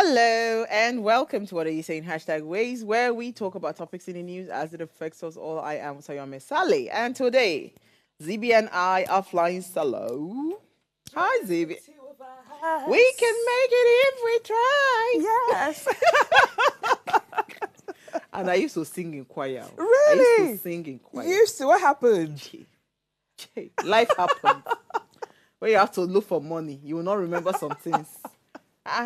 Hello and welcome to What Are You Saying? Hashtag Ways, where we talk about topics in the news as it affects us all. I am Sayome Sally, and today, Zibi and I are flying solo. Hi, Zibi. We can make it if we try. Yes. And I used to sing in choir. I used to Really? sing in choir. Used to? What happened? Life happened. When you have to look for money, you will not remember some things.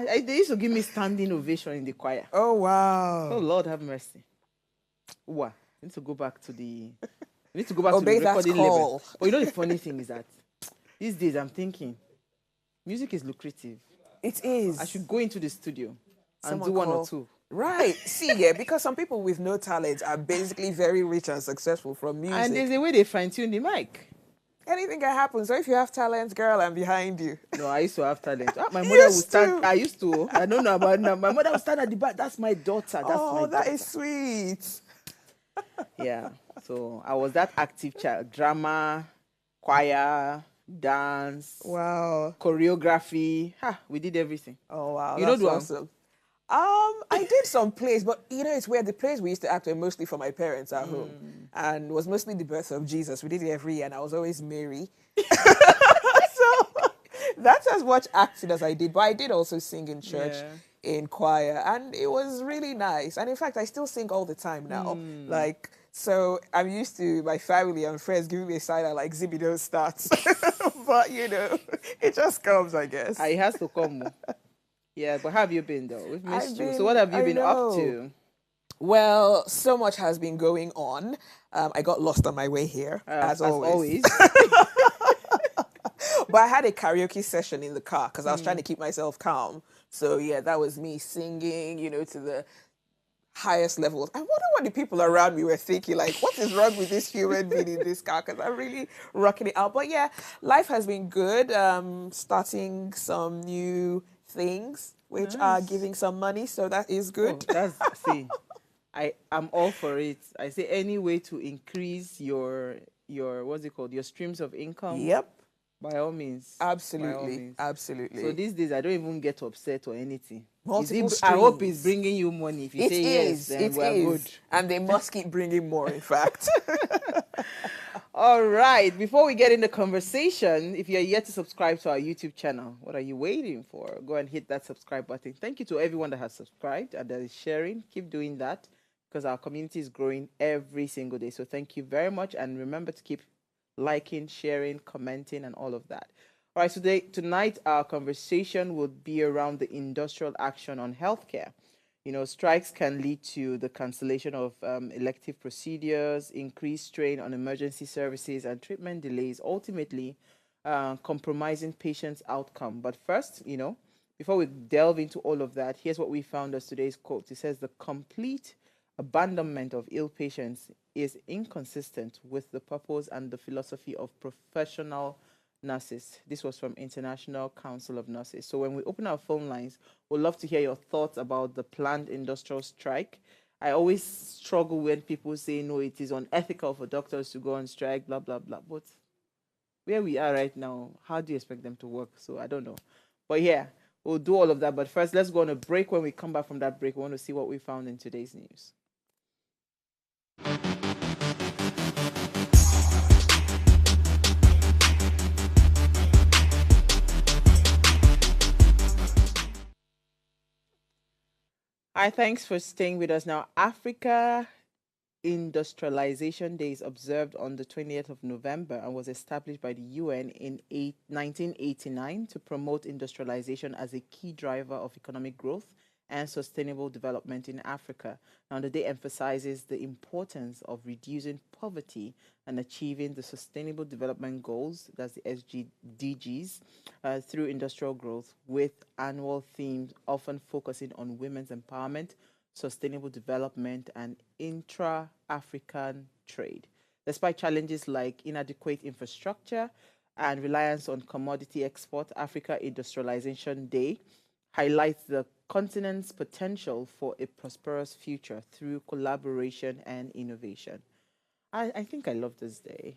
They used to give me standing ovation in the choir. Oh, Oh wow. Lord, have mercy. Wow, I need to go back to the. I need to go back to the Obey that recording level. call. But you know the funny thing is that these days I'm thinking, music is lucrative. It is. I should go into the studio and Someone do one or call. two. Right. See, yeah, because some people with no talent are basically very rich and successful from music. And there's a way they fine tune the mic. Anything can happen. So if you have talent, girl, I'm behind you. No, I used to have talent. My mother would stand. to. I used to. I don't know about now. My mother would stand at the back. That's my daughter. That's my Oh, daughter. that is sweet. Yeah. So I was that active child. Drama, choir, dance, Wow. choreography. We did everything. Oh, wow. You That's know, awesome. I did some plays, but you know, it's weird. The plays we used to act were mostly for my parents at home, and was mostly the birth of Jesus. We did it every year, and I was always Mary. So that's as much acting as I did, but I did also sing in church, in choir, and it was really nice. And in fact, I still sing all the time now. Like, so I'm used to my family and friends giving me a sign like Zibi don't start, but you know, it just comes, I guess. It has to come. Yeah, but how have you been though? We've missed you. So what been- have you I been up know. to? Well, so much has been going on. I got lost on my way here, as always. But I had a karaoke session in the car because I was trying to keep myself calm. So yeah, that was me singing, you know, to the highest levels. I wonder what the people around me were thinking, like, what is wrong with this human being in this car? Because I'm really rocking it out. But yeah, life has been good. Starting some new things, which are Nice. giving some money. So that is good. See, I'm all for it. I say any way to increase your what's it called? Your streams of income. Yep. By all means. Absolutely. By all means. Absolutely. So these days I don't even get upset or anything. Multiple I hope streams. it's bringing you money. If you It say yes, is. then It we're is. good. And they must keep bringing more, in fact. All right. Before we get in the conversation, if you're yet to subscribe to our YouTube channel, what are you waiting for? Go and hit that subscribe button. Thank you to everyone that has subscribed and that is sharing. Keep doing that because our community is growing every single day. So thank you very much. And remember to keep liking, sharing, commenting, and all of that. All right. So tonight, our conversation will be around the industrial action on healthcare. You know, strikes can lead to the cancellation of elective procedures, increased strain on emergency services, and treatment delays, ultimately compromising patients' outcome. But first, you know, before we delve into all of that, here's what we found as today's quote. It says, "The complete abandonment of ill patients is inconsistent with the purpose and the philosophy of professional nurses." This was from International Council of Nurses. So when we open our phone lines, we'd love to hear your thoughts about the planned industrial strike. I always struggle when people say, no, it is unethical for doctors to go on strike, blah, blah, blah. But where we are right now, how do you expect them to work? So I don't know. But yeah, we'll do all of that. But first, let's go on a break. When we come back from that break, we want to see what we found in today's news. Hi, thanks for staying with us now. Africa Industrialization Day is observed on the 20th of November and was established by the UN in 1989 to promote industrialization as a key driver of economic growth and sustainable development in Africa. Now, the day emphasizes the importance of reducing poverty and achieving the Sustainable Development Goals, that's the SDGs, through industrial growth, with annual themes often focusing on women's empowerment, sustainable development, and intra-African trade. Despite challenges like inadequate infrastructure and reliance on commodity export, Africa Industrialization Day highlights the continent's potential for a prosperous future through collaboration and innovation. I think I love this day.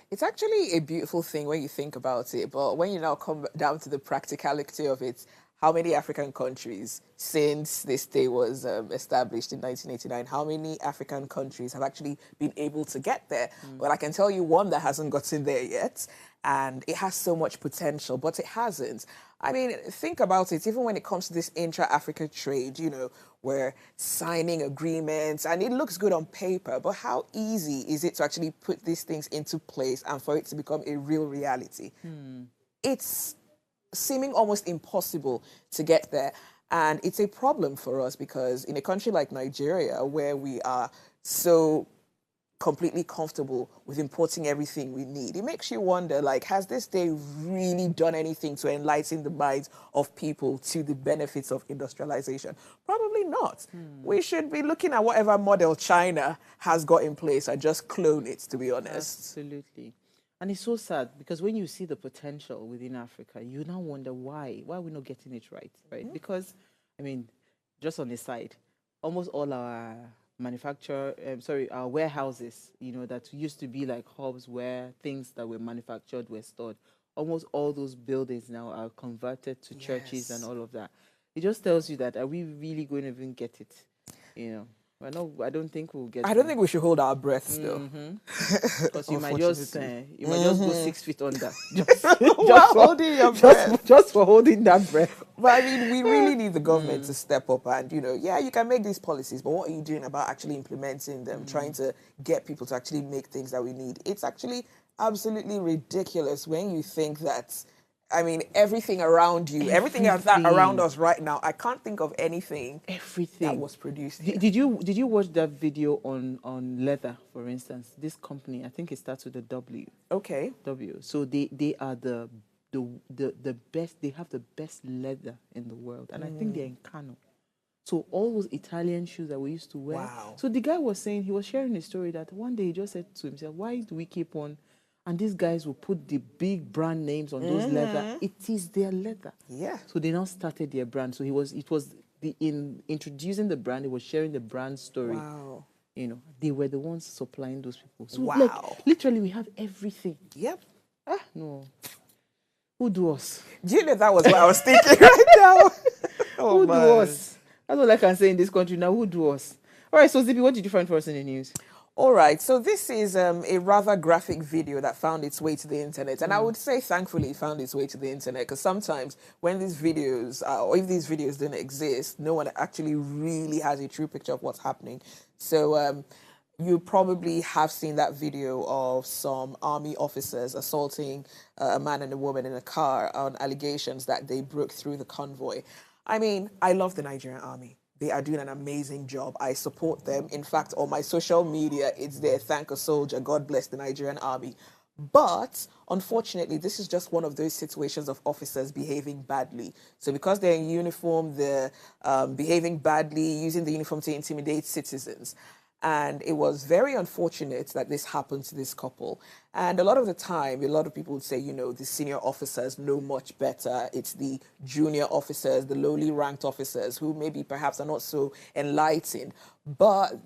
It's actually a beautiful thing when you think about it, but when you now come down to the practicality of it, how many African countries, since this day was established in 1989, how many African countries have actually been able to get there? Well, I can tell you one that hasn't gotten there yet, and it has so much potential, but it hasn't. I mean, think about it, even when it comes to this intra-Africa trade, you know, we're signing agreements and it looks good on paper, but how easy is it to actually put these things into place and for it to become a real reality? It's seeming almost impossible to get there. And it's a problem for us because in a country like Nigeria, where we are so completely comfortable with importing everything we need, it makes you wonder, like, has this day really done anything to enlighten the minds of people to the benefits of industrialization? Probably not. We should be looking at whatever model China has got in place and just clone it, to be honest. Absolutely. And it's so sad because when you see the potential within Africa, you now wonder why are we not getting it right, right? Because, I mean, just on the side, almost all our our warehouses, you know, that used to be like hubs where things that were manufactured were stored. Almost all those buildings now are converted to churches and all of that. It just tells you that, are we really going to even get it? You know, I don't think we'll get I don't it. think we should hold our breath still. Because you might just go 6 feet under While holding your breath. just for holding that breath. But I mean, we really need the government to step up and, you know, yeah, you can make these policies, but what are you doing about actually implementing them, trying to get people to actually make things that we need? It's actually absolutely ridiculous when you think that, I mean, everything around you, everything that's around us right now, I can't think of anything that was produced here. Did you watch that video on leather, for instance? This company, I think it starts with a W. Okay. W. So they are the best. They have the best leather in the world, and I think they're in Kano. So all those Italian shoes that we used to wear. Wow. So the guy was saying, he was sharing a story that one day he just said to himself, "Why do we keep on?" And these guys will put the big brand names on those leather. It is their leather. Yeah. So they now started their brand. So in introducing the brand, he was sharing the brand story. Wow. You know, they were the ones supplying those people. So Wow. like literally we have everything. Yep. No. Who do us? Do you know that was what I was thinking right now? Who do us? That's all I can say in this country now. Who do us? All right, so Zippy, what did you find for us in the news? All right, so this is a rather graphic video that found its way to the internet. And I would say, thankfully, it found its way to the internet, because sometimes when these videos, or if these videos didn't exist, no one actually really has a true picture of what's happening. So you probably have seen that video of some army officers assaulting a man and a woman in a car on allegations that they broke through the convoy. I mean, I love the Nigerian army. They are doing an amazing job. I support them. In fact, on my social media, it's there, thank a soldier, God bless the Nigerian army. But unfortunately, this is just one of those situations of officers behaving badly. So because they're in uniform, they're behaving badly, using the uniform to intimidate citizens. And it was very unfortunate that this happened to this couple. And a lot of the time, a lot of people would say, you know, the senior officers know much better. It's the junior officers, the lowly ranked officers who maybe perhaps are not so enlightened. But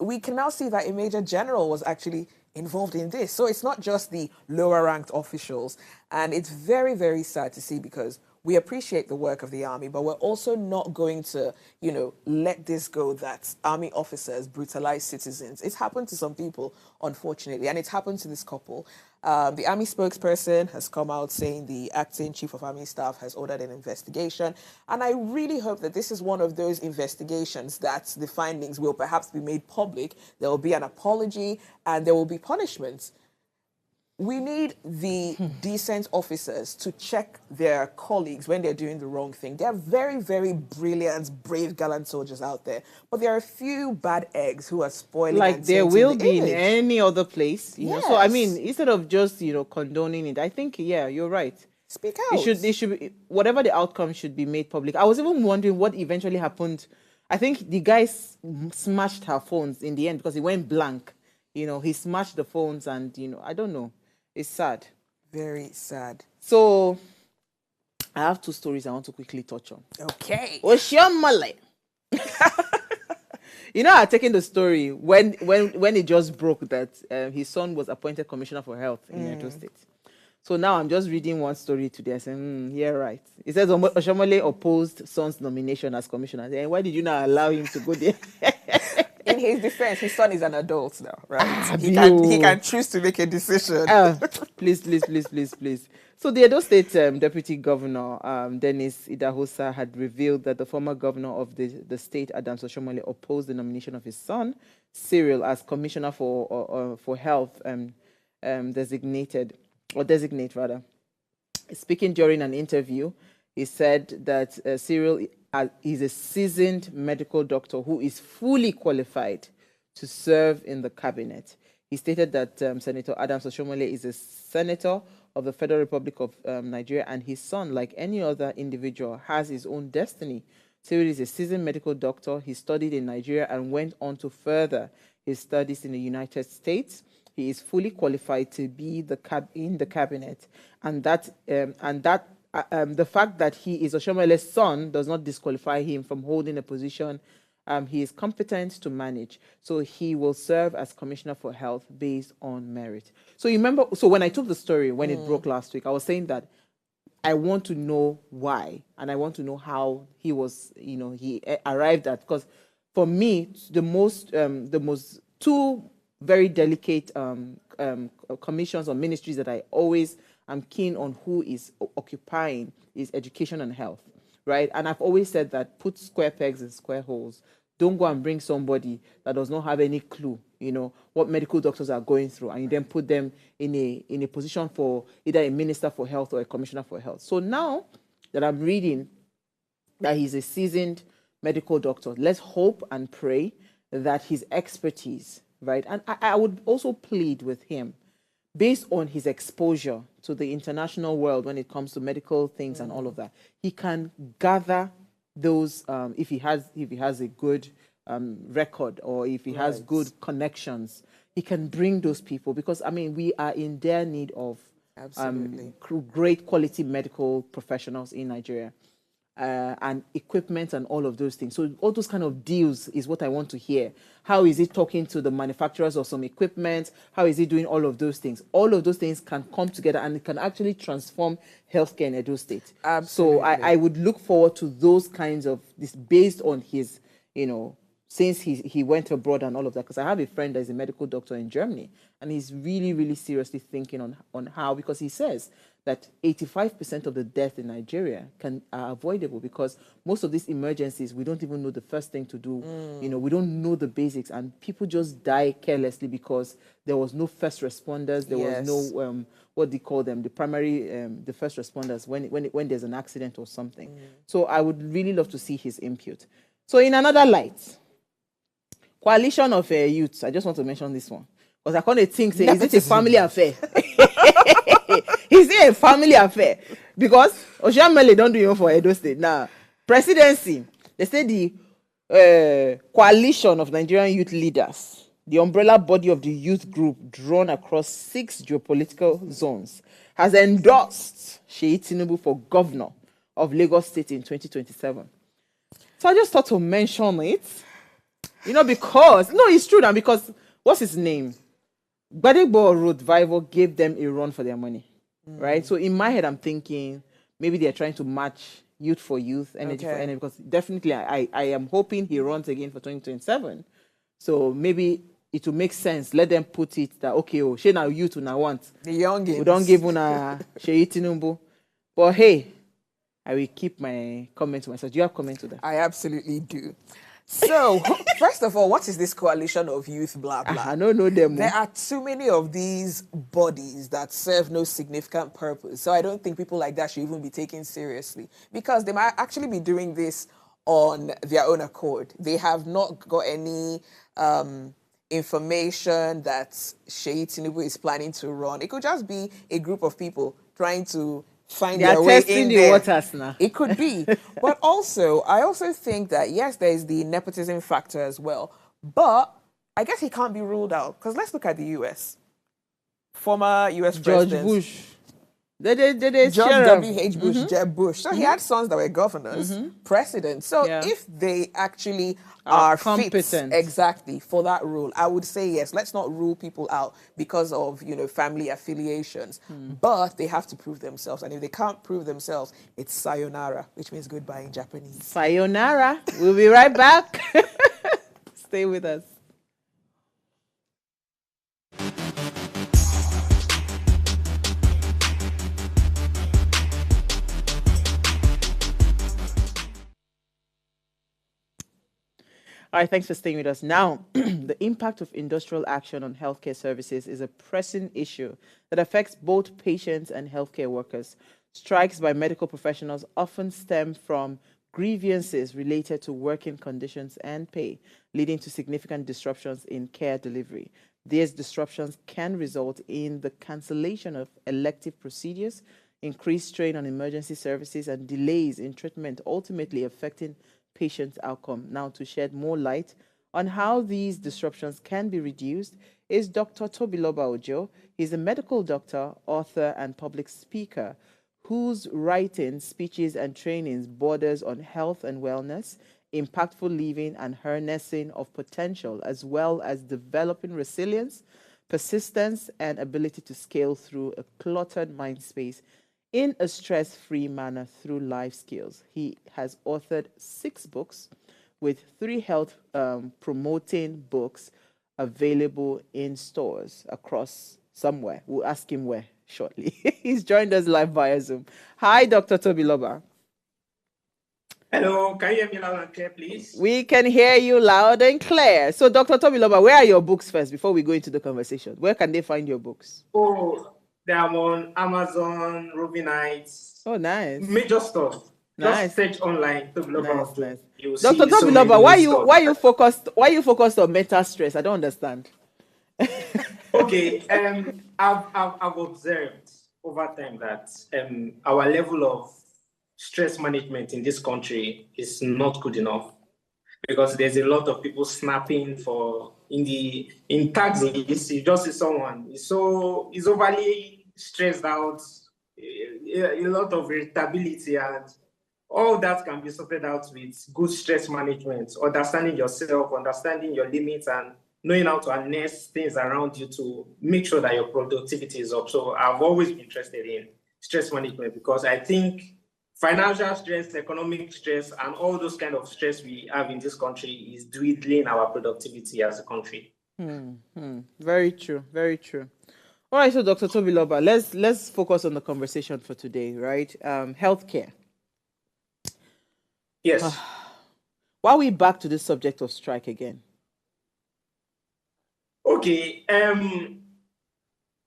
we can now see that a major general was actually involved in this. So it's not just the lower ranked officials. And it's very, very sad to see, because we appreciate the work of the army, but we're also not going to, you know, let this go that army officers brutalize citizens. It's happened to some people, unfortunately, and it's happened to this couple. The army spokesperson has come out saying the acting chief of army staff has ordered an investigation. And I really hope that this is one of those investigations that the findings will perhaps be made public. There will be an apology and there will be punishments. We need the decent officers to check their colleagues when they're doing the wrong thing. There are very, very brilliant, brave, gallant soldiers out there. But there are a few bad eggs who are spoiling like there will be in image. any other place. You know? Yes. So, I mean, instead of just, you know, condoning it, I think, yeah, you're right. Speak out. It should be, whatever the outcome should be made public. I was even wondering what eventually happened. I think the guy smashed her phones in the end because he went blank. You know, he smashed the phones and, you know, I don't know. It's sad. Very sad. So, I have two stories I want to quickly touch on. Okay. Oshiomhole. You know, I taken the story when it just broke that his son was appointed commissioner for health in Edo State. So now I'm just reading one story today. I said, yeah, right. It says Oshomole opposed son's nomination as commissioner. And why did you not allow him to go there? In his defense, his son is an adult now, right? Ah, He Bio. can choose to make a decision. Please, please, please, please, please. So the Edo State Deputy Governor, Dennis Idahosa, had revealed that the former governor of the state, Adams Oshomole, opposed the nomination of his son, Cyril, as commissioner for health, designate rather. Speaking during an interview, he said that Cyril is a seasoned medical doctor who is fully qualified to serve in the cabinet. He stated that Senator Adams Oshomole is a senator of the Federal Republic of Nigeria, and his son, like any other individual, has his own destiny. Cyril is a seasoned medical doctor. He studied in Nigeria and went on to further his studies in the United States. He is fully qualified to be in the cabinet, and the fact that he is Oshomole's son does not disqualify him from holding a position. He is competent to manage, so he will serve as Commissioner for Health based on merit. So you remember, so when I took the story when it broke last week, I was saying that I want to know why, and I want to know how he was, he arrived at. Because for me, the most two very delicate commissions or ministries that I always am keen on who is occupying is education and health, right? And I've always said that put square pegs in square holes. Don't go and bring somebody that does not have any clue, what medical doctors are going through, and you then put them in a position for either a minister for health or a commissioner for health. So now that I'm reading that he's a seasoned medical doctor, let's hope and pray that his expertise, right? And I would also plead with him, based on his exposure to the international world when it comes to medical things and all of that, he can gather those, if he has a good record, or if he has good connections, he can bring those people, because we are in dire need of great quality medical professionals in Nigeria. And equipment and all of those things. So all those kind of deals is what I want to hear. How is he talking to the manufacturers of some equipment? How is he doing all of those things? All of those things can come together and it can actually transform healthcare in Edo State. Absolutely. So I would look forward to those kinds of this based on his, since he went abroad and all of that. Because I have a friend that is a medical doctor in Germany, and he's really, really seriously thinking on how, because he says that 85% of the death in Nigeria are avoidable, because most of these emergencies, we don't even know the first thing to do. We don't know the basics, and people just die carelessly because there was no first responders. There was no, what do you call them? The primary, the first responders when there's an accident or something. So I would really love to see his input. So in another light, coalition of youths, I just want to mention this one, because I can't think, say, is it a family affair? Is it a family affair? Because Oshiomhole don't do it for Edo State. Now, presidency, they say the coalition of Nigerian youth leaders, the umbrella body of the youth group drawn across 6 geopolitical zones, has endorsed Seyi Tinubu for governor of Lagos State in 2027. So I just thought to mention it, because, no, it's true now, because what's his name? Gbadegbo Road Vival gave them a run for their money, right? So in my head, I'm thinking maybe they're trying to match youth for youth, energy for energy, because definitely I am hoping he runs again for 2027. So maybe it will make sense. Let them put it that, okay, she now youth una want. The youngins. We don't give una Seyi Tinubu. But hey, I will keep my comment to myself. Do you have comment to that? I absolutely do. So, first of all, what is this coalition of youth, blah, blah? I don't know them. There are too many of these bodies that serve no significant purpose. So I don't think people like that should even be taken seriously, because they might actually be doing this on their own accord. They have not got any information that Seyi Tinubu is planning to run. It could just be a group of people trying to find their way in the there. waters now. It could be. But also, I also think that, yes, there is the nepotism factor as well. But I guess he can't be ruled out. Because let's look at the U.S. Former U.S. George president. Bush They George share 'em. W.H. Bush, Jeb Bush. So he had sons that were governors, presidents. So Yeah. if they actually Are are fit competent. exactly for that role, I would say yes. Let's not rule people out because of family affiliations, but they have to prove themselves. And if they can't prove themselves, it's sayonara, which means goodbye in Japanese. Sayonara. We'll be right back. Stay with us. All right, thanks for staying with us. Now, the impact of industrial action on healthcare services is a pressing issue that affects both patients and healthcare workers. Strikes by medical professionals often stem from grievances related to working conditions and pay, leading to significant disruptions in care delivery. These disruptions can result in the cancellation of elective procedures, increased strain on emergency services, and delays in treatment, ultimately affecting patient outcome. Now, to shed more light on how these disruptions can be reduced is Dr. Tobiloba Ojo. He's a medical doctor, author, and public speaker whose writing, speeches, and trainings borders on health and wellness, impactful living, and harnessing of potential, as well as developing resilience, persistence, and ability to scale through a cluttered mind space in a stress-free manner through life skills. He has authored 6 books with 3 health promoting books available in stores across somewhere. We'll ask him where shortly. He's joined us live via Zoom. Hi, Dr. Tobiloba. Hello, can you hear me loud and clear, please? We can hear you loud and clear. So, Dr. Tobiloba, where are your books first before we go into the conversation? Where can they find your books? Oh, they are on Amazon, Ruby Nights. Oh, nice. Major stuff. Nice. Just search online. Nice, nice. You'll Dr. see so many Tobiloba, stuff. why you focused on mental stress? I don't understand. Okay, I've observed over time that our level of stress management in this country is not good enough, because there's a lot of people snapping for in taxis. You just see someone is overly stressed out, a lot of irritability, and all that can be sorted out with good stress management, understanding yourself, understanding your limits, and knowing how to harness things around you to make sure that your productivity is up. So I've always been interested in stress management because I think financial stress, economic stress, and all those kind of stress we have in this country is dwindling our productivity as a country. Very true. Very true. All right, so Dr. Tobiloba, let's focus on the conversation for today, right? Healthcare. Yes. Why are we back to this subject of strike again? Okay.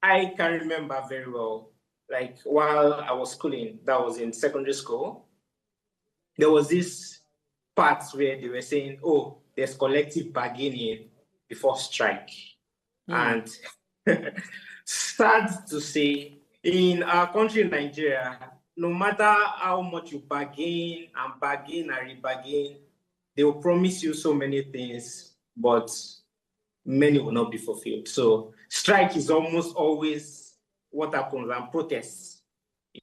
I can remember very well, like while I was schooling, that was in secondary school, there was this part where they were saying, oh, there's collective bargaining before strike. And sad to say, in our country, Nigeria, no matter how much you bargain and rebargain, they will promise you so many things, but many will not be fulfilled. So strike is almost always what happens, and protests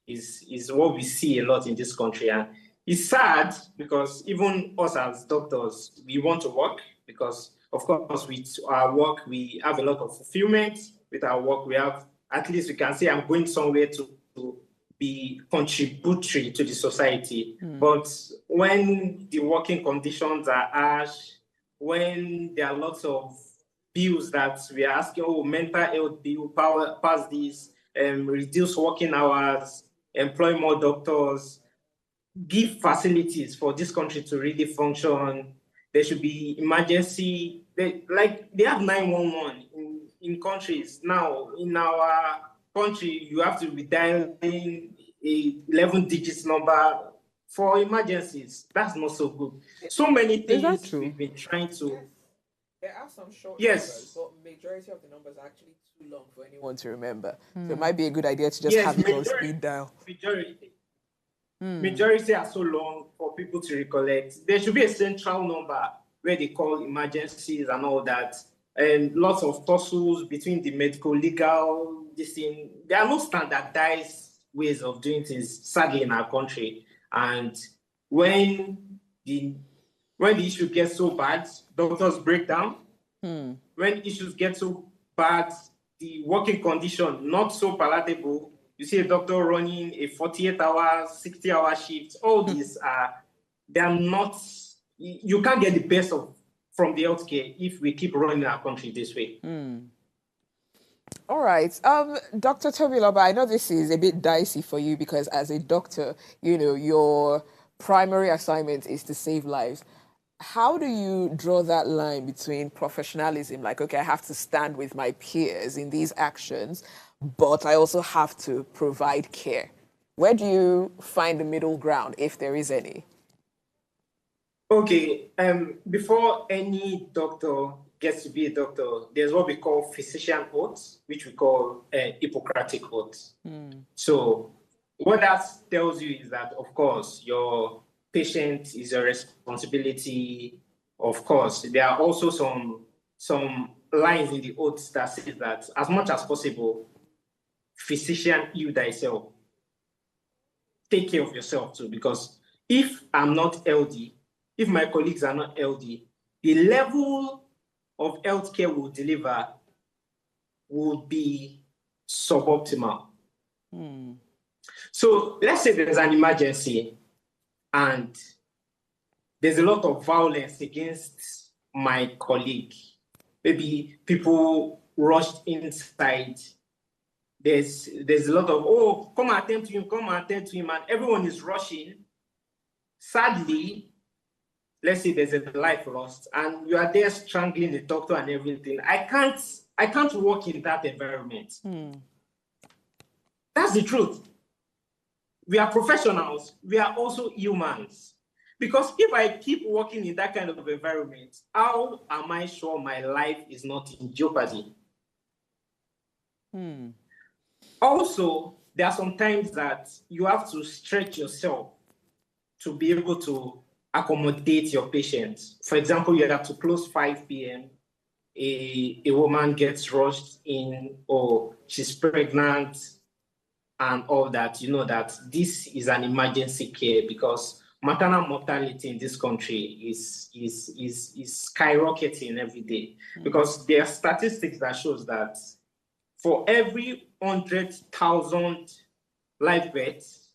is what we see a lot in this country. And it's sad because even us as doctors, we want to work because, of course, with our work, we have a lot of fulfillment. With our work, we have, at least we can say, I'm going somewhere to be contributory to the society. But when the working conditions are harsh, when there are lots of bills that we are asking, oh, mental health bill, pass this, reduce working hours, employ more doctors, give facilities for this country to really function. There should be emergency, they have 911 in countries. Now, in our country, you have to be dialing a 11 digits number for emergencies. That's not so good. So many things we've been trying to. There are some short Yes. numbers, but majority of the numbers are actually too long for anyone to remember. So it might be a good idea to just have it on speed dial. Majority are so long for people to recollect. There should be a central number where they call emergencies and all that. And lots of tussles between the medical, legal, this thing. There are no standardized ways of doing things, sadly, in our country. And when the issue gets so bad, doctors break down. When issues get so bad, the working condition not so palatable. You see a doctor running a 48-hour, 60-hour shift. All these they are not. You can't get the best from the healthcare if we keep running our country this way. All right. Dr. Tobiloba, I know this is a bit dicey for you because as a doctor, your primary assignment is to save lives. How do you draw that line between professionalism, like, okay, I have to stand with my peers in these actions, but I also have to provide care? Where do you find the middle ground, if there is any? Okay, before any doctor gets to be a doctor, there's what we call physician oath, which we call Hippocratic oath. So what that tells you is that, of course, your patient is your responsibility. Of course, there are also some lines in the oath that says that as much as possible, physician, you thyself, take care of yourself too, because if I'm not healthy, if my colleagues are not healthy, the level of healthcare we'll deliver will be suboptimal. So let's say there's an emergency and there's a lot of violence against my colleague. Maybe people rushed inside. There's a lot of, oh, come attend to him, and everyone is rushing. Sadly, let's say there's a life lost and you are there strangling the doctor and everything. I can't work in that environment. That's the truth. We are professionals. We are also humans. Because if I keep working in that kind of environment, how am I sure my life is not in jeopardy? Also, there are some times that you have to stretch yourself to be able to accommodate your patients. For example, you have to close 5 p.m. A woman gets rushed in, or she's pregnant and all that. You know that this is an emergency care because maternal mortality in this country is skyrocketing every day. Because there are statistics that shows that for every 100,000 live births,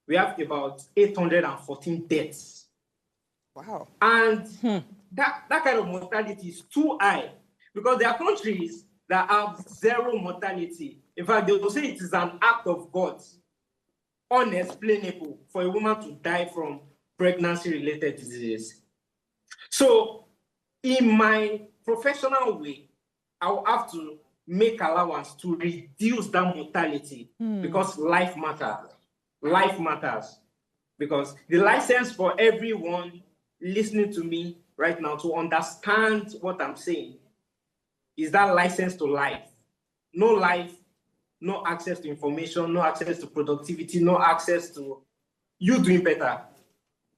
we have about 814 deaths. Wow. And that kind of mortality is too high because there are countries that have zero mortality. In fact, they will say it is an act of God, unexplainable, for a woman to die from pregnancy-related diseases. So in my professional way, I will have to make allowance to reduce that mortality because life matters. Life matters. Because the license for everyone listening to me right now to understand what I'm saying is that license to life. No life, no access to information, no access to productivity, no access to you doing better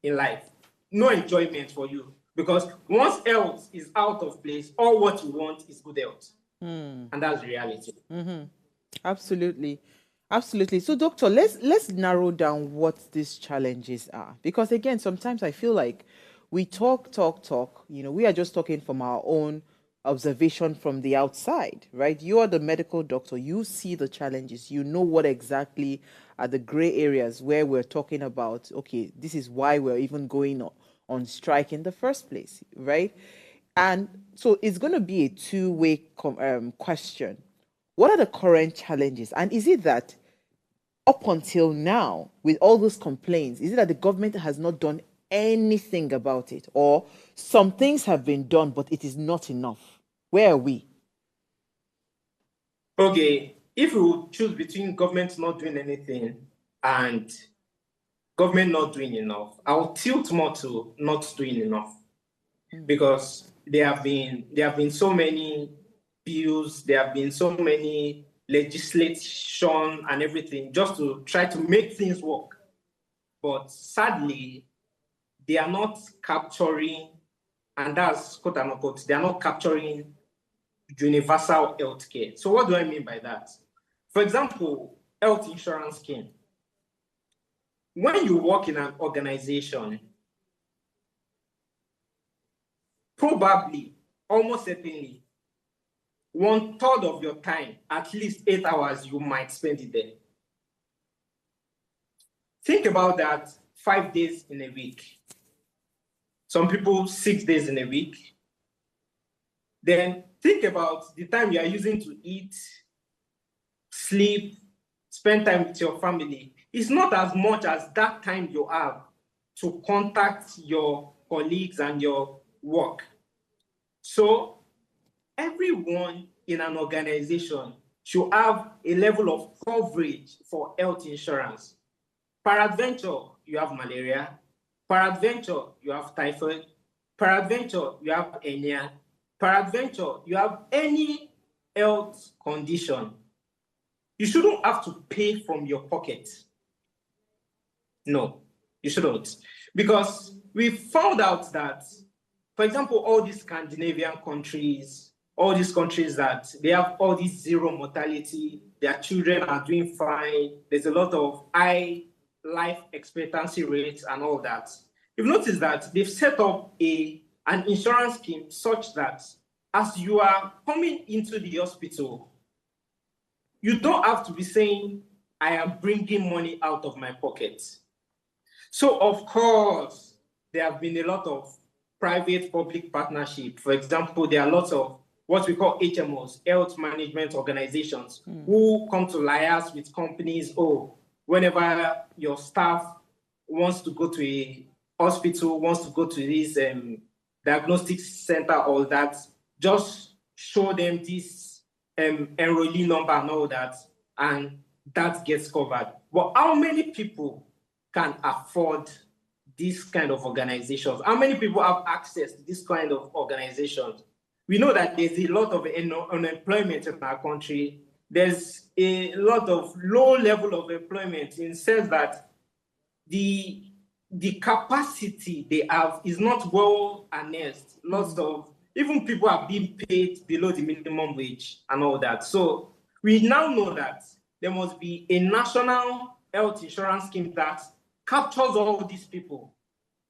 in life. No enjoyment for you. Because once health is out of place, all what you want is good health. And that's reality. Absolutely. Absolutely. So, doctor, let's narrow down what these challenges are. Because again, sometimes I feel like we talk. We are just talking from our own observation from the outside, right? You are the medical doctor. You see the challenges. You know what exactly are the gray areas where we're talking about, okay, this is why we're even going on strike in the first place, right? And so it's going to be a two-way question. What are the current challenges? And is it that up until now, with all those complaints, is it that the government has not done anything about it? Or some things have been done, but it is not enough? Where are we? Okay, if we choose between government not doing anything and government not doing enough, I'll tilt more to not doing enough. Because there have been so many bills, there have been so many legislation and everything just to try to make things work. But sadly, they are not capturing, and that's quote unquote, they are not capturing universal healthcare. So what do I mean by that? For example, health insurance scheme. When you work in an organization, probably, almost certainly, 1/3 of your time, at least 8 hours, you might spend it there. Think about that 5 days in a week. Some people 6 days in a week. Then think about the time you are using to eat, sleep, spend time with your family. It's not as much as that time you have to contact your colleagues and your work. So everyone in an organization should have a level of coverage for health insurance. Peradventure, you have malaria. Peradventure, you have typhoid. Peradventure, you have anemia. Peradventure, you have any health condition. You shouldn't have to pay from your pocket. No, you shouldn't. Because we found out that, for example, all these Scandinavian countries, all these countries that they have all this zero mortality, their children are doing fine, there's a lot of high life expectancy rates and all that. You've noticed that they've set up an insurance scheme such that as you are coming into the hospital, you don't have to be saying, I am bringing money out of my pocket. So, of course, there have been a lot of private-public partnership. For example, there are lots of what we call HMOs, health management organizations, who come to liaise with companies. Oh, whenever your staff wants to go to a hospital, wants to go to this diagnostic center, all that, just show them this enrollee number and all that, and that gets covered. But how many people can afford this kind of organizations? How many people have access to this kind of organizations? We know that there's a lot of unemployment in our country. There's a lot of low level of employment in the sense that the capacity they have is not well harnessed. Lots of, even people are being paid below the minimum wage and all that. So we now know that there must be a national health insurance scheme that captures all these people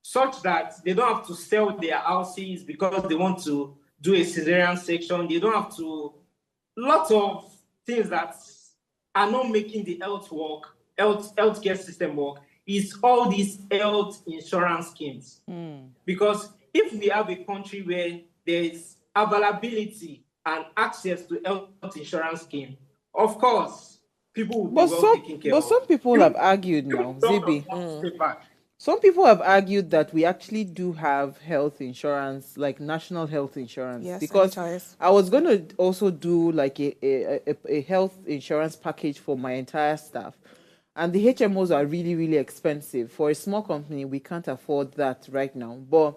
such that they don't have to sell their houses because they want to do a cesarean section. They don't have to, lots of things that are not making the healthcare system work is all these health insurance schemes. Because if we have a country where there is availability and access to health insurance scheme, of course, people will be well taken care of. But some people have argued now, Zibi. Some people have argued that we actually do have health insurance, like national health insurance. Yes, because NHIS. I was going to also do like a health insurance package for my entire staff. And the HMOs are really, really expensive. For a small company, we can't afford that right now. But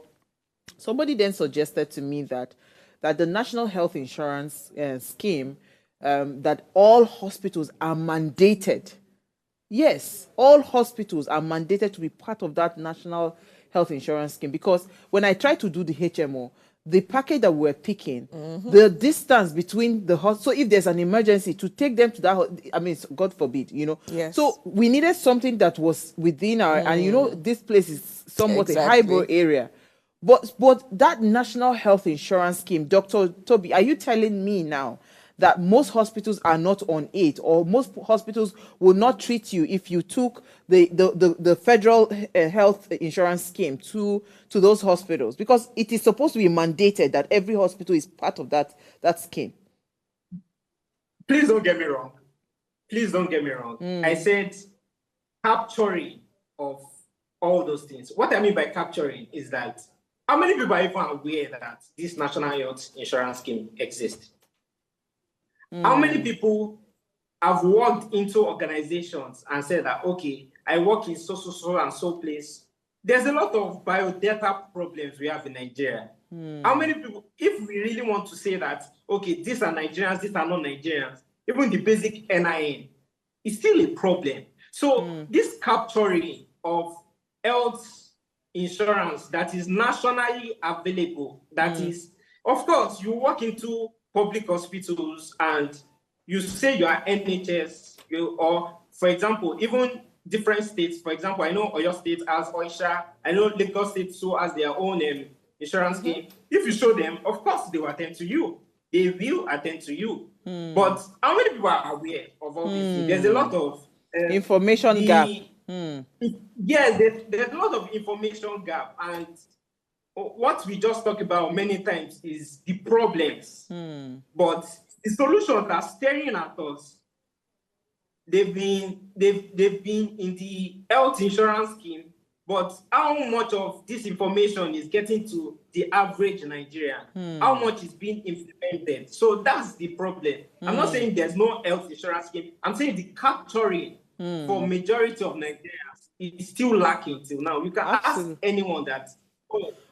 somebody then suggested to me that the national health insurance scheme, that all hospitals are mandated. Yes, all hospitals are mandated to be part of that national health insurance scheme, because when I tried to do the HMO, the package that we're picking, the distance between the hospital, so if there's an emergency, to take them to that, I mean, God forbid, Yes. So we needed something that was within our, and this place is somewhat a hybrid area. But that national health insurance scheme, Dr. Toby, are you telling me now that most hospitals are not on it, or most hospitals will not treat you if you took the federal health insurance scheme to those hospitals? Because it is supposed to be mandated that every hospital is part of that scheme. Please don't get me wrong. Please don't get me wrong. I said capturing of all those things. What I mean by capturing is that how many people are even aware that this national health insurance scheme exists? How many people have walked into organizations and said that, okay, I work in so and so place? There's a lot of biodata problems we have in Nigeria. How many people, if we really want to say that, okay, these are Nigerians, these are not Nigerians, even the basic NIN is still a problem. So this capturing of health insurance that is nationally available, that is, of course, you walk into public hospitals and you say you are NHS, or for example, even different states. For example, I know Oyo State has OISHA. I know Lagos State so has their own insurance scheme. If you show them, of course, they will attend to you. They will attend to you. But how many people are aware of all these things? There's a lot of information gap. Yes, there's a lot of information gap, and what we just talked about many times is the problems. But the solutions are staring at us. They've been in the health insurance scheme, but how much of this information is getting to the average Nigerian? How much is being implemented? So that's the problem. I'm not saying there's no health insurance scheme. I'm saying the capturing for majority of Nigerians is still lacking till now. You can ask anyone that.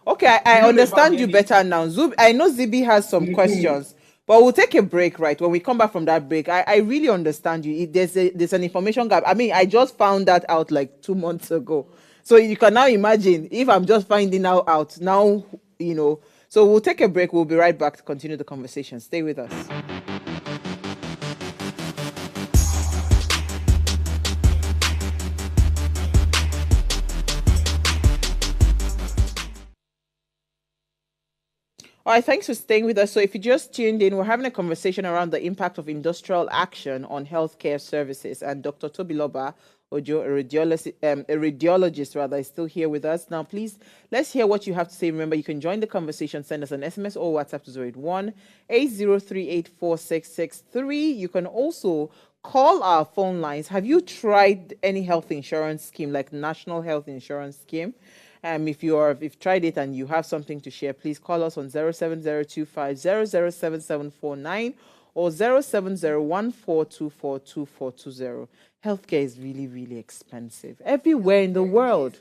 Okay, I understand you better now. I know Zibi has some questions, but we'll take a break, right? When we come back from that break, I really understand you. There's an information gap. I mean, I just found that out like 2 months ago. So you can now imagine if I'm just finding out now, you know. So we'll take a break. We'll be right back to continue the conversation. Stay with us. All right, thanks for staying with us. So if you just tuned in, we're having a conversation around the impact of industrial action on healthcare services. And Dr. Tobiloba, a radiologist rather, is still here with us. Now, please, let's hear what you have to say. Remember, you can join the conversation. Send us an SMS or WhatsApp to 081-8038-4663. You can also call our phone lines. Have you tried any health insurance scheme, like National Health Insurance Scheme? If you've tried it and you have something to share, please call us on 07025007749 or 07014242420. Healthcare is really, really expensive everywhere in the world.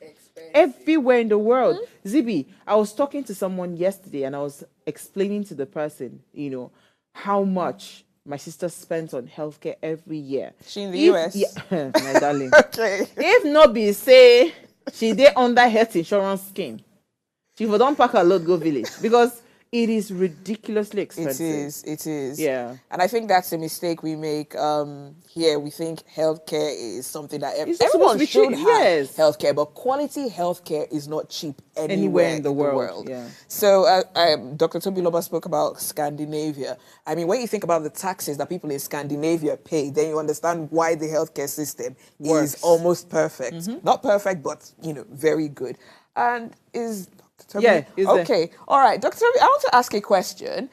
Everywhere in the world. Zibi, I was talking to someone yesterday and I was explaining to the person, you know, how much my sister spends on healthcare every year. She in the US? Yeah, my darling. Okay. If not be say she dey under health insurance scheme, she for don't pack her load go village because it is ridiculously expensive. It is. Yeah. And I think that's a mistake we make here. We think healthcare is something that It's everyone supposed to should be have cheap, yes. healthcare, but quality healthcare is not cheap anywhere in the world. Yeah. So Dr. Tobiloba spoke about Scandinavia. I mean, when you think about the taxes that people in Scandinavia pay, then you understand why the healthcare system Works. is almost perfect. Not perfect, but, you know, very good. And is... Yeah, okay. All right, Dr. Toby, I want to ask a question.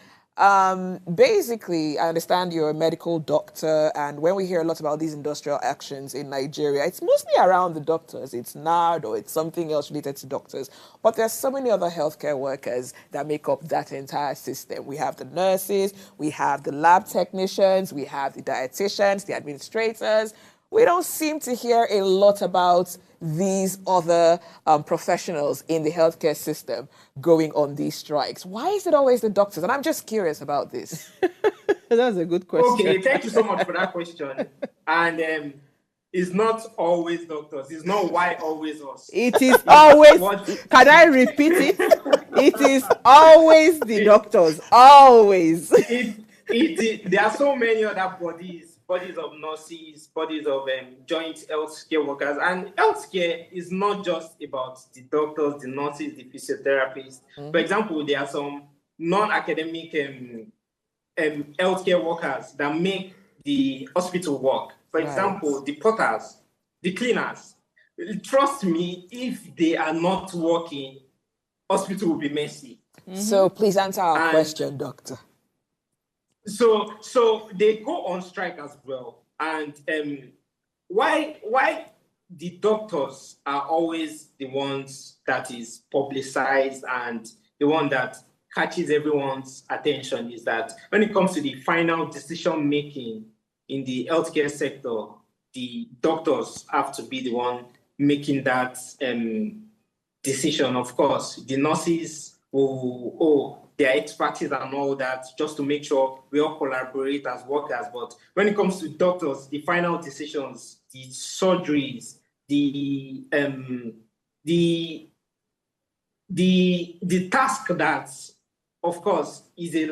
Basically, I understand you're a medical doctor, and when we hear a lot about these industrial actions in Nigeria, it's mostly around the doctors. It's NARD or it's something else related to doctors. But there's so many other healthcare workers that make up that entire system. We have the nurses, we have the lab technicians, we have the dietitians, the administrators. We don't seem to hear a lot about these other professionals in the healthcare system going on these strikes. Why is it always the doctors? And I'm just curious about this. That's a good question. Okay, thank you so much for that question. And it's not always doctors. It's not why always us. It is always, can I repeat it? It is always the doctors, always. There are so many other bodies of nurses, bodies of joint healthcare workers. And healthcare is not just about the doctors, the nurses, the physiotherapists. For example, there are some non-academic healthcare workers that make the hospital work. For example, the porters, the cleaners. Trust me, if they are not working, hospital will be messy. So please answer our question, doctor. So they go on strike as well. And why the doctors are always the ones that is publicized and the one that catches everyone's attention is that when it comes to the final decision making in the healthcare sector, the doctors have to be the one making that decision. Of course, the nurses will their expertise and all that, just to make sure we all collaborate as workers. But when it comes to doctors, the final decisions, the surgeries, the task that, of course, is a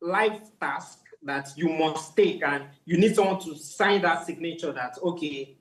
life task that you must take, and you need someone to sign that signature that, okay,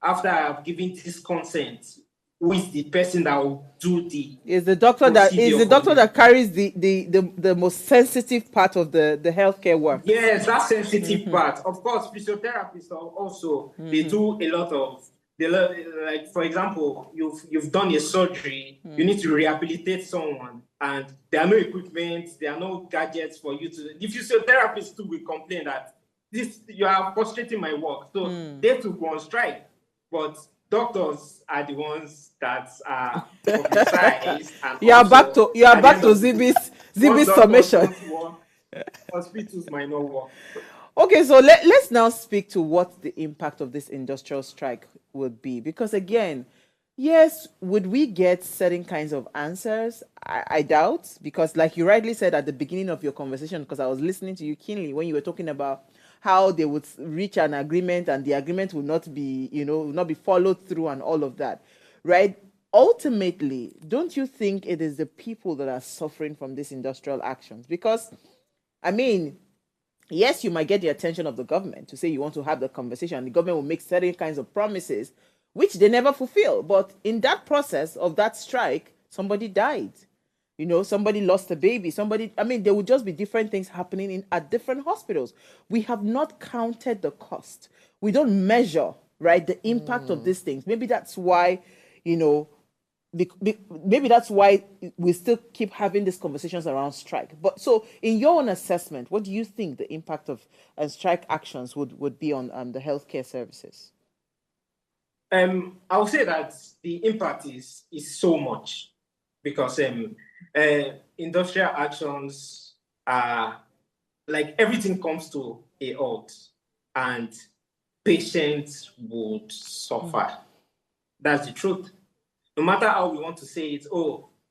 after I've given this consent, who is the person that will do the Is the procedure for doctor you? that carries the most sensitive part of the healthcare work. Yes, that sensitive part. Of course, physiotherapists also they do a lot of like, for example, you've done a surgery, you need to rehabilitate someone, and there are no equipment, there are no gadgets for you to. The physiotherapists too will complain that this you are frustrating my work, so they too go on strike. But doctors are the ones that are publicized, and You are back also to at the end of the day, once Zibi's doctors summation. don't work, hospitals might not work. Okay, so let's now speak to what the impact of this industrial strike would be. Because again, yes, would we get certain kinds of answers? I doubt, because like you rightly said at the beginning of your conversation, because I was listening to you keenly when you were talking about how they would reach an agreement and the agreement will not be, will not be followed through and all of that, right? Ultimately, don't you think it is the people that are suffering from these industrial actions? Because, I mean, yes, you might get the attention of the government to say you want to have the conversation. The government will make certain kinds of promises, which they never fulfill. But in that process of that strike, somebody died. Somebody lost a baby. There would just be different things happening at different hospitals. We have not counted the cost. We don't measure, right, the impact of these things. Maybe that's why, you know, maybe that's why we still keep having these conversations around strike. But so, in your own assessment, what do you think the impact of strike actions would be on the healthcare services? I would say that the impact is so much because industrial actions are like everything comes to a halt and patients would suffer. That's the truth. No matter how we want to say it,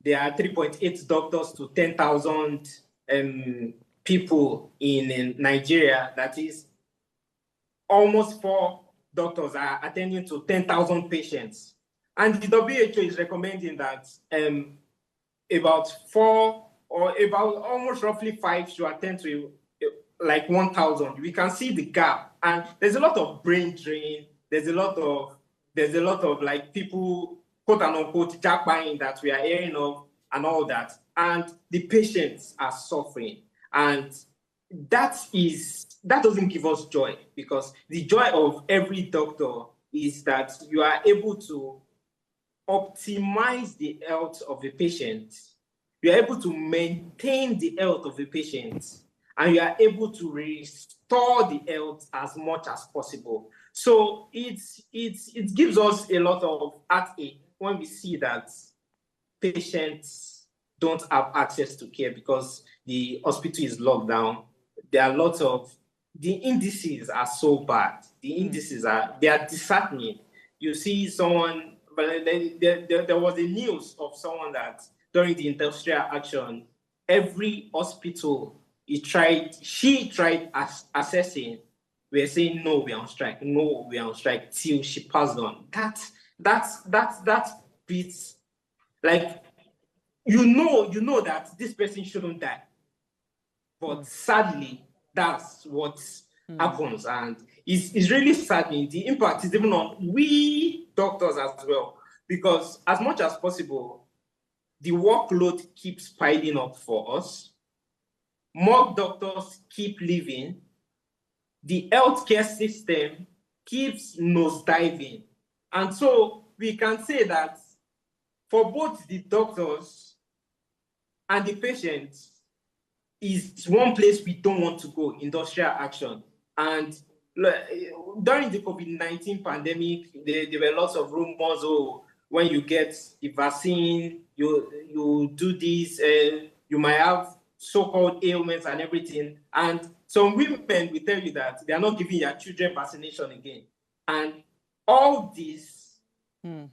there are 3.8 doctors to 10,000 people in Nigeria. That is almost 4 doctors are attending to 10,000 patients. And the WHO is recommending that about 4 or about almost roughly 5 should attend to like 1,000. We can see the gap. And there's a lot of brain drain. There's a lot of like people, quote unquote, jackpying that we are hearing of and all that. And the patients are suffering. And that doesn't give us joy, because the joy of every doctor is that you are able to optimize the health of the patient. You are able to maintain the health of the patient, and you are able to restore the health as much as possible. So it gives us a lot of heartache when we see that patients don't have access to care because the hospital is locked down. There are lots of, the indices are so bad. The indices they are disheartening. You see someone, but there was a news of someone that during the industrial action, every hospital she tried assessing, we're saying no, we're on strike, no, we're on strike, till she passed on. That beats, like, you know that this person shouldn't die. But sadly, that's what happens. And it's really saddening. The impact is even on we doctors as well. Because as much as possible, the workload keeps piling up for us. More doctors keep leaving. The healthcare system keeps nosediving. And so we can say that for both the doctors and the patients, is one place we don't want to go, industrial action. And during the COVID-19 pandemic, there were lots of rumors, when you get the vaccine, you do this, you might have so-called ailments and everything. And some women will tell you that they are not giving their children vaccination again. And all this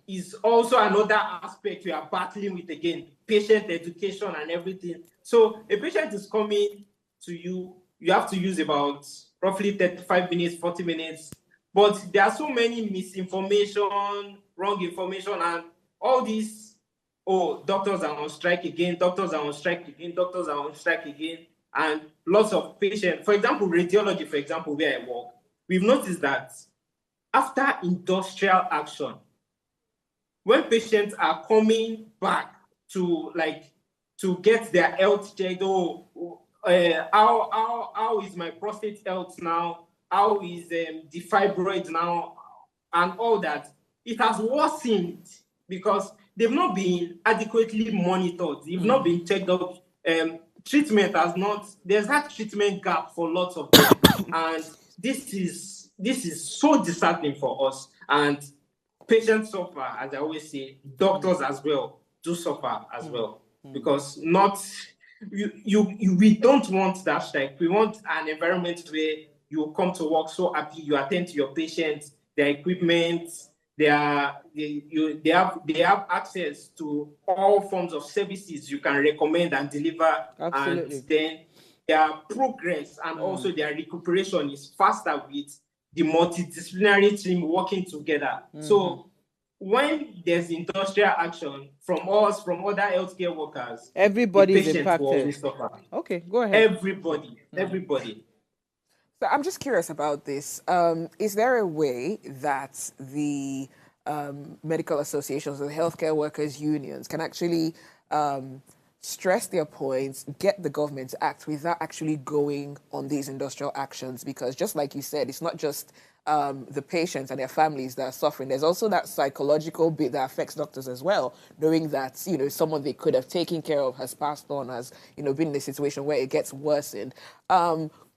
is also another aspect we are battling with again, patient education and everything. So a patient is coming to you, you have to use about roughly 35 minutes, 40 minutes. But there are so many misinformation, wrong information, and all these, doctors are on strike again, doctors are on strike again, doctors are on strike again. And lots of patients, for example, radiology, for example, where I work, we've noticed that after industrial action, when patients are coming back to get their health checked, how is my prostate health now? How is the fibroid now? And all that, it has worsened because they've not been adequately monitored. They've not been checked up. Treatment has not. There's that treatment gap for lots of them, and this is so disheartening for us. And patients suffer, as I always say. Doctors as well do suffer as well, because not we don't want that strike. We want an environment where you come to work so happy, you attend to your patients, their equipment, they have access to all forms of services you can recommend and deliver. Absolutely. And then their progress and also their recuperation is faster with the multidisciplinary team working together. So when there's industrial action from us, from other healthcare workers, everybody the is patient will impacted. always suffer. Okay, go ahead. Everybody. So I'm just curious about this. Is there a way that the medical associations or the healthcare workers unions can actually stress their points, get the government to act without actually going on these industrial actions? Because just like you said, it's not just the patients and their families that are suffering. There's also that psychological bit that affects doctors as well, knowing that, you know, someone they could have taken care of has passed on, has, you know, been in a situation where it gets worsened.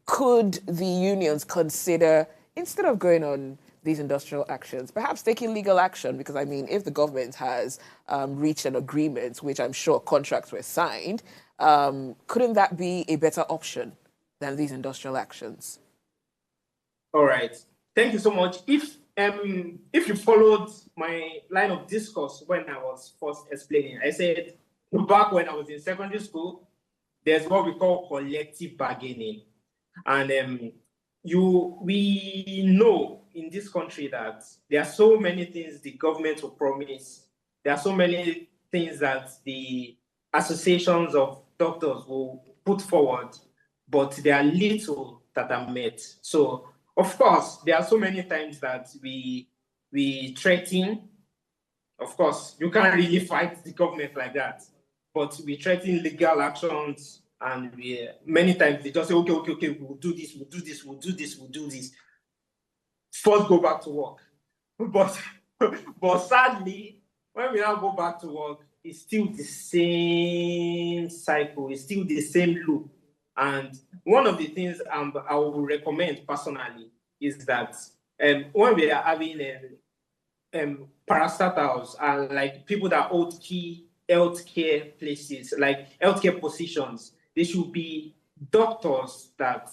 Could the unions consider, instead of going on these industrial actions, perhaps taking legal action? Because, I mean, if the government has reached an agreement, which I'm sure contracts were signed, couldn't that be a better option than these industrial actions? All right. Thank you so much. If you followed my line of discourse when I was first explaining, I said back when I was in secondary school, there's what we call collective bargaining. And we know in this country that there are so many things the government will promise. There are so many things that the associations of doctors will put forward, but there are little that are met. So, of course, there are so many times that we threaten. Of course, you can't really fight the government like that, but we threaten legal actions. And many times they just say, okay, we'll do this. First, go back to work. But sadly, when we now go back to work, it's still the same cycle. It's still the same loop. And one of the things I would recommend personally is that when we are having parastatals and like people that hold key healthcare places, like healthcare positions, they should be doctors that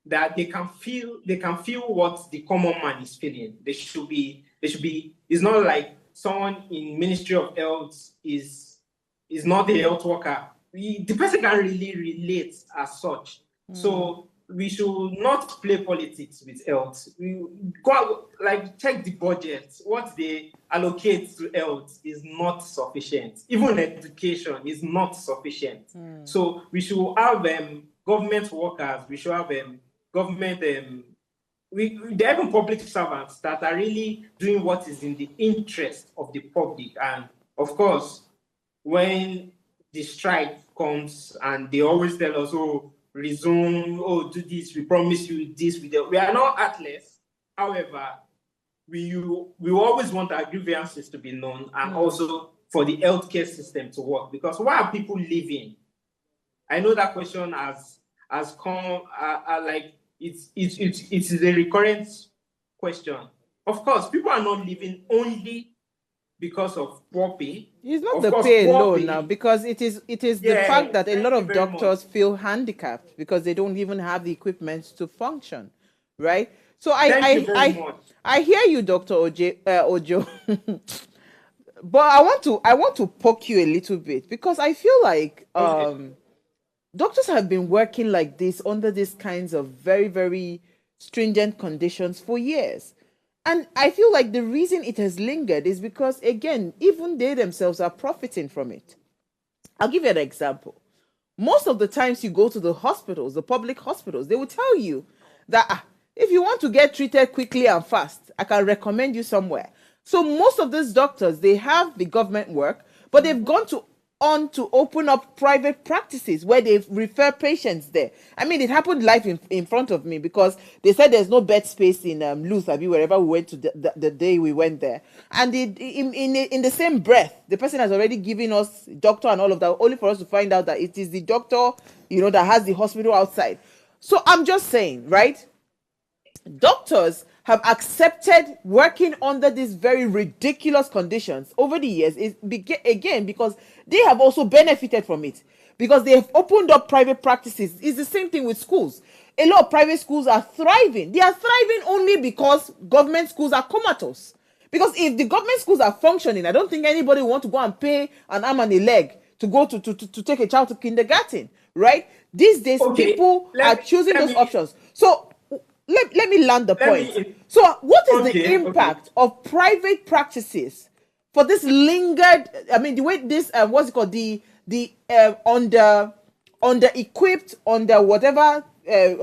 they can feel what the common man is feeling. They should be. It's not like someone in Ministry of Health is not a health worker. The person can really relate as such. So we should not play politics with health. We go out, like, check the budget. What they allocate to health is not sufficient. Even education is not sufficient. So we should have government workers. We should have government. There are even public servants that are really doing what is in the interest of the public. And of course, when the strike comes and they always tell us, oh, resume, oh, do this, we promise you this. We are not heartless. However, we always want our grievances to be known and also for the healthcare system to work. Because why are people living? I know that question has come, like, it's a recurrent question. Of course, people are not living only because of poor pay. It's not of the course, pay poor alone pay, now, because it is the fact that a lot of doctors feel handicapped because they don't even have the equipment to function, right? So I hear you, Dr. Ojo. But I want to poke you a little bit, because I feel like doctors have been working like this under these kinds of very, very stringent conditions for years. And I feel like the reason it has lingered is because, again, even they themselves are profiting from it. I'll give you an example. most of the times you go to the hospitals, the public hospitals, they will tell you that if you want to get treated quickly and fast, I can recommend you somewhere. So most of these doctors, they have the government work, but they've gone on to open up private practices where they refer patients there. I mean, it happened live in front of me, because they said there's no bed space in Lutherby, wherever we went to the day we went there. And in the same breath, the person has already given us doctor and all of that, only for us to find out that it is the doctor, that has the hospital outside. So I'm just saying, right? Doctors have accepted working under these very ridiculous conditions over the years, again, because they have also benefited from it, because they have opened up private practices. It's the same thing with schools. A lot of private schools are thriving. They are thriving only because government schools are comatose. Because if the government schools are functioning, I don't think anybody want to go and pay an arm and a leg to go to take a child to kindergarten, right? These days, people are choosing those options. So let me land the point. So what is the impact of private practices for this lingered, I mean, the way this, what's it called, the under equipped, under whatever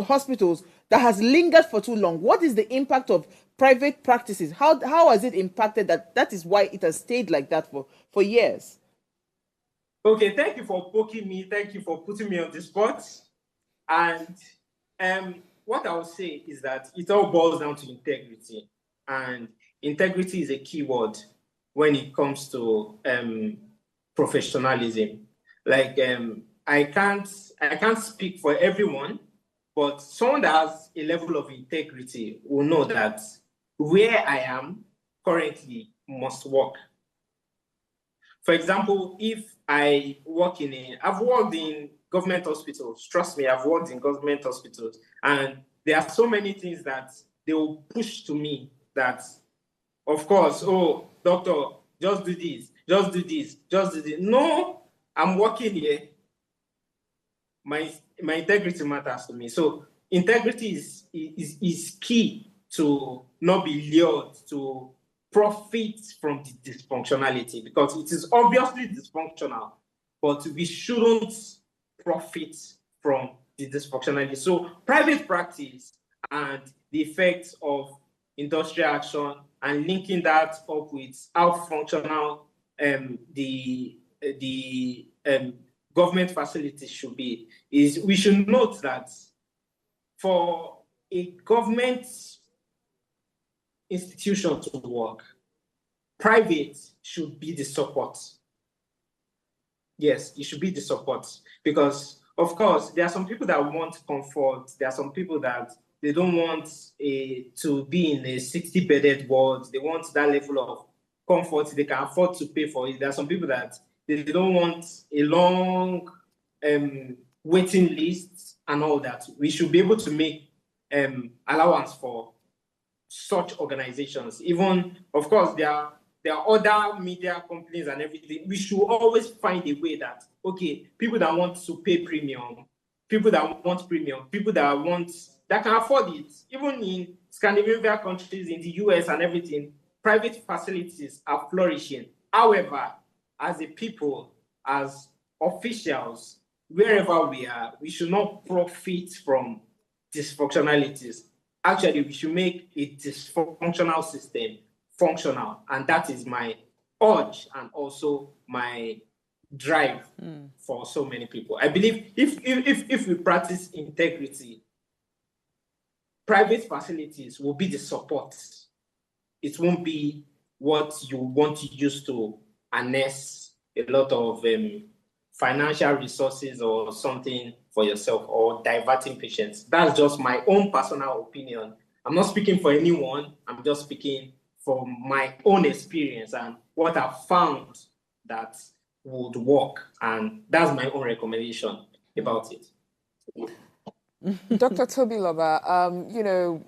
hospitals that has lingered for too long? What is the impact of private practices? How has it impacted that is why it has stayed like that for years? Okay, thank you for poking me. Thank you for putting me on the spot. And what I would say is that it all boils down to integrity. And integrity is a key word when it comes to professionalism. Like, I can't speak for everyone, but someone that has a level of integrity will know that where I am currently must work. For example, if I work I've worked in government hospitals. Trust me, I've worked in government hospitals. And there are so many things that they will push to me that, of course, oh, doctor, just do this, just do this, just do this. No, I'm working here. My integrity matters to me. So integrity is key to not be lured to profit from the dysfunctionality, because it is obviously dysfunctional, but we shouldn't profit from the dysfunctionality. So private practice and the effects of industrial action, and linking that up with how functional the government facilities should be, is we should note that for a government institution to work, private should be the support. Yes, it should be the support, because of course there are some people that want comfort. There are some people that they don't want to be in a 60-bedded ward. They want that level of comfort. They can afford to pay for it. There are some people that they don't want a long waiting list and all that. We should be able to make allowance for such organizations. Even, of course, there are other media companies and everything. We should always find a way that, okay, people that want to pay premium, people that want premium, people that can afford it. Even in Scandinavian countries, in the US and everything, private facilities are flourishing. However, as a people, as officials, wherever we are, we should not profit from dysfunctionalities. Actually, we should make a dysfunctional system functional. And that is my urge and also my drive for so many people. I believe if we practice integrity, private facilities will be the support. It won't be what you want to use to harness a lot of financial resources or something for yourself, or diverting patients. That's just my own personal opinion. I'm not speaking for anyone. I'm just speaking from my own experience and what I've found that would work. And that's my own recommendation about it. Dr. Tobiloba,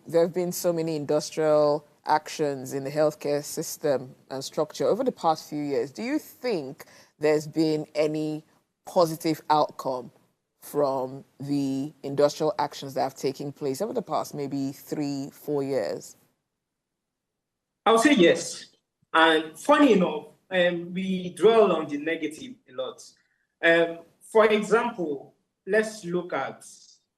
there have been so many industrial actions in the healthcare system and structure over the past few years. Do you think there's been any positive outcome from the industrial actions that have taken place over the past maybe 3-4 years? I would say yes. And funny enough, we dwell on the negative a lot. For example, let's look at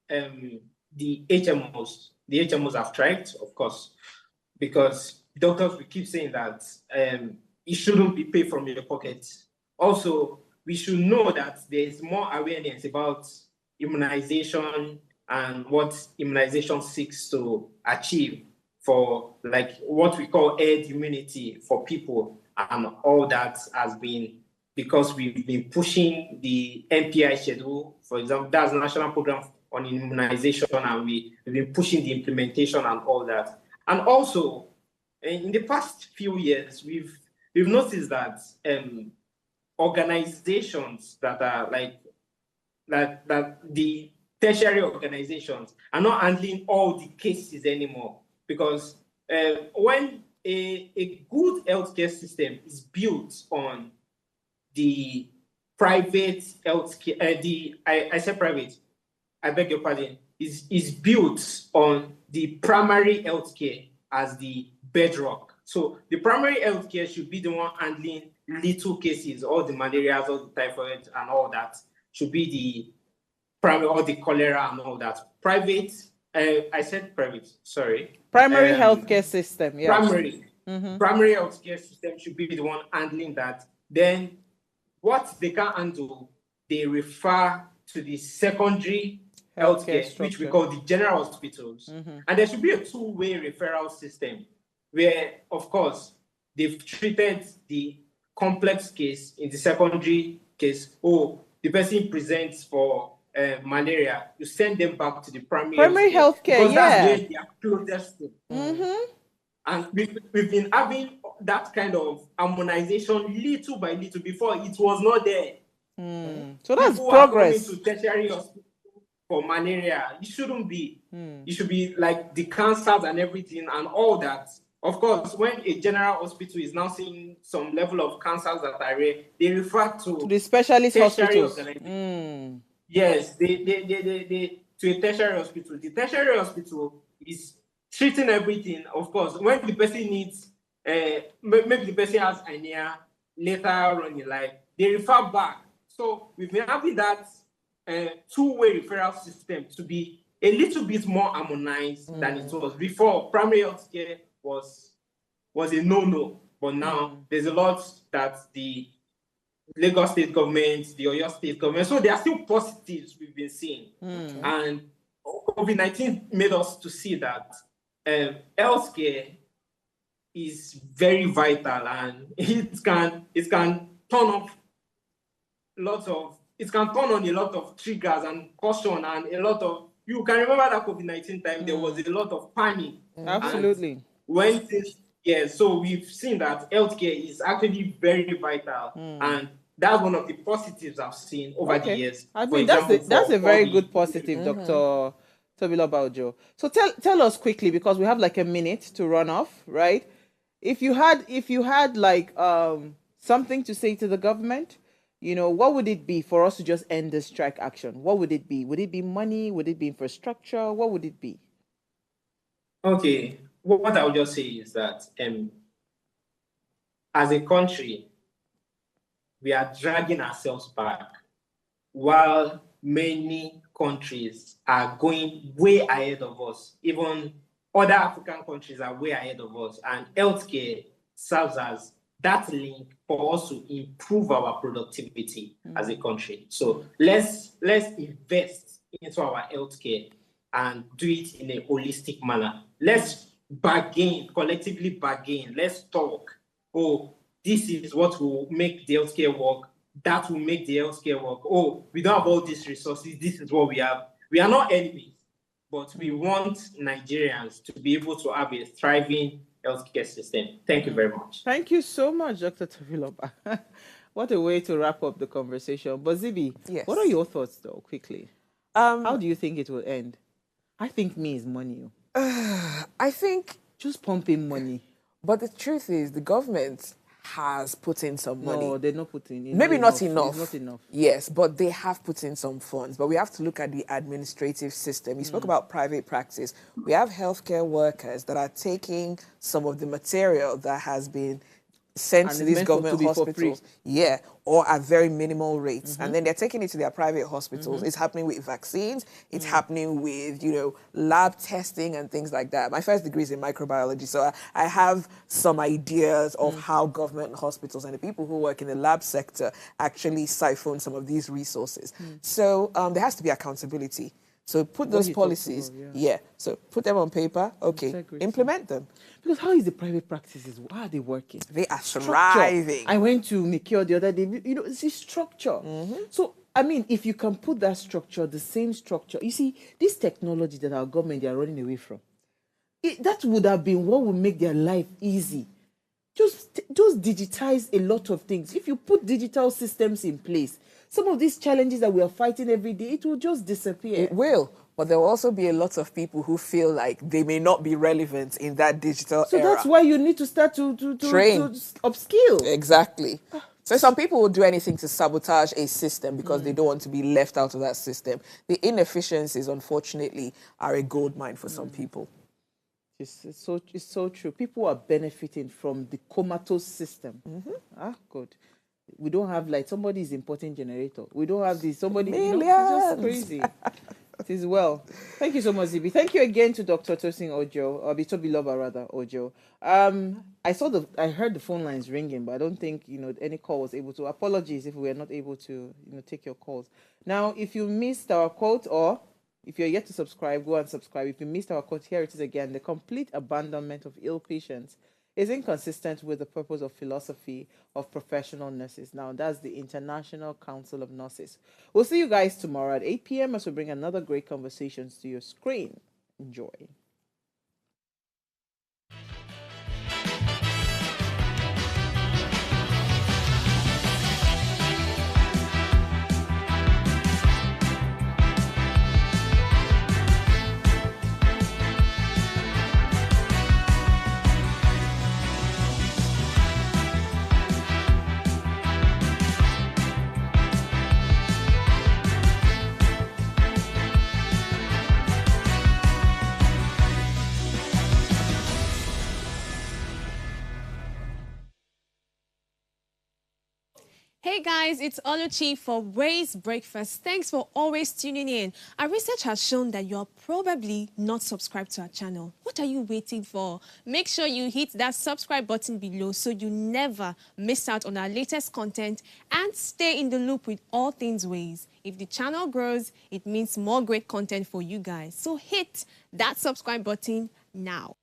the HMOs. The HMOs have tried, of course, because doctors will keep saying that it shouldn't be paid from your pocket. Also, we should know that there is more awareness about immunization and what immunization seeks to achieve for like what we call herd immunity for people, and all that has been because we've been pushing the NPI schedule, for example, that's the National Program on Immunization, and we've been pushing the implementation and all that. And also, in the past few years, we've noticed that organizations that are like that the tertiary organizations are not handling all the cases anymore, because when a good healthcare system is built on the private healthcare, I said private, I beg your pardon, is built on the primary healthcare as the bedrock. So the primary healthcare should be the one handling little cases, all the malaria, all the typhoid, and all that should be the primary, all the cholera and all that. Private, I said private, sorry. Primary healthcare system, yeah. Primary healthcare system should be the one handling that. Then what they can't handle, they refer to the secondary healthcare, which we call the general hospitals. And there should be a two-way referral system where, of course, they've treated the complex case in the secondary case. Oh, the person presents for malaria, you send them back to the primary healthcare, because yeah. that's where they are closest to. And we've been having that kind of harmonization little by little. Before, it was not there. So that's People progress. Are coming to tertiary hospital for malaria. It shouldn't be. It should be like the cancers and everything and all that. Of course, when a general hospital is now seeing some level of cancers that are rare, they refer to the specialist hospitals. Yes, they to a tertiary hospital. The tertiary hospital is treating everything. Of course, when the person needs, maybe the person has anemia later on in life, they refer back. So we've been having that two-way referral system to be a little bit more harmonized than it was before. Primary health care was a no-no, but now there's a lot that the Lagos state government, the Oyo state government, so there are still positives we've been seeing. And COVID-19 made us to see that healthcare is very vital, and it can turn off it can turn on a lot of triggers and caution and a lot of, you can remember that COVID-19 time, there was a lot of panic. Absolutely. And when things, so we've seen that healthcare is actually very vital, and that's one of the positives I've seen over the years. I mean, that's a very good positive, Dr. Tobiloba. So tell us quickly, because we have like a minute to run off, right? If you had like something to say to the government, what would it be for us to just end this strike action? What would it be? Would it be money? Would it be infrastructure? What would it be? Okay, what I would just say is that as a country, we are dragging ourselves back while many countries are going way ahead of us. Even other African countries are way ahead of us, and healthcare serves as that link for us to improve our productivity as a country. So let's invest into our healthcare and do it in a holistic manner. Let's collectively bargain. Let's talk. Oh, this is what will make the healthcare work. That will make the healthcare work. Oh, we don't have all these resources. This is what we have. We are not enemies, but we want Nigerians to be able to have a thriving healthcare system. Thank you very much. Thank you so much, Dr. Tobiloba. What a way to wrap up the conversation. But Zibi, yes, what are your thoughts though, quickly? How do you think it will end? I think me is money. I think just pumping money. But the truth is, the government has put in some money. No, they're not putting in. Maybe not enough. It's not enough. Yes, but they have put in some funds. But we have to look at the administrative system. You spoke about private practice. We have healthcare workers that are taking some of the material that has been sent And to it's these meant to government be for free. hospitals, yeah, or at very minimal rates, and then they're taking it to their private hospitals. It's happening with vaccines, it's happening with, you know, lab testing and things like that. My first degree is in microbiology, so I have some ideas of how government hospitals and the people who work in the lab sector actually siphon some of these resources. So there has to be accountability. So put What those you talked policies, about, yeah. So put them on paper, okay, Integrity. implement them. Because how is the private practices? How are they working? They are Structure. thriving. I went to Mikio the other day. You know, it's a structure. So I mean, if you can put that structure, the same structure, you see, this technology that our government they are running away from, that would have been what would make their life easy. Just digitize a lot of things. If you put digital systems in place, some of these challenges that we are fighting every day, it will just disappear. It will, but there will also be a lot of people who feel like they may not be relevant in that digital So era. that's why you need to start to Train. upskill. Exactly. So some people will do anything to sabotage a system because they don't want to be left out of that system. The inefficiencies, unfortunately, are a gold mine for some people. It's so true. People are benefiting from the comatose system. Good. We don't have like somebody is importing generator. We don't have this. Somebody, you know, it's just crazy. It is well. Thank you so much, Zibi. Thank you again to Dr. Tosin Ojo, or Tobiloba rather, Ojo. I heard the phone lines ringing, but I don't think, you know, any call was able to. Apologies if we were not able to, you know, take your calls. Now, if you missed our quote, or if you're yet to subscribe, go and subscribe. If you missed our quote, here it is again. The complete abandonment of ill patients is inconsistent with the purpose of philosophy of professional nurses. Now, that's the International Council of Nurses. We'll see you guys tomorrow at 8 p.m. as we bring another great conversations to your screen. Enjoy. Hey guys, it's Oluchi for Ray's Breakfast. Thanks for always tuning in. Our research has shown that you're probably not subscribed to our channel. What are you waiting for? Make sure you hit that subscribe button below so you never miss out on our latest content and stay in the loop with all things Ways. If the channel grows, it means more great content for you guys. So hit that subscribe button now.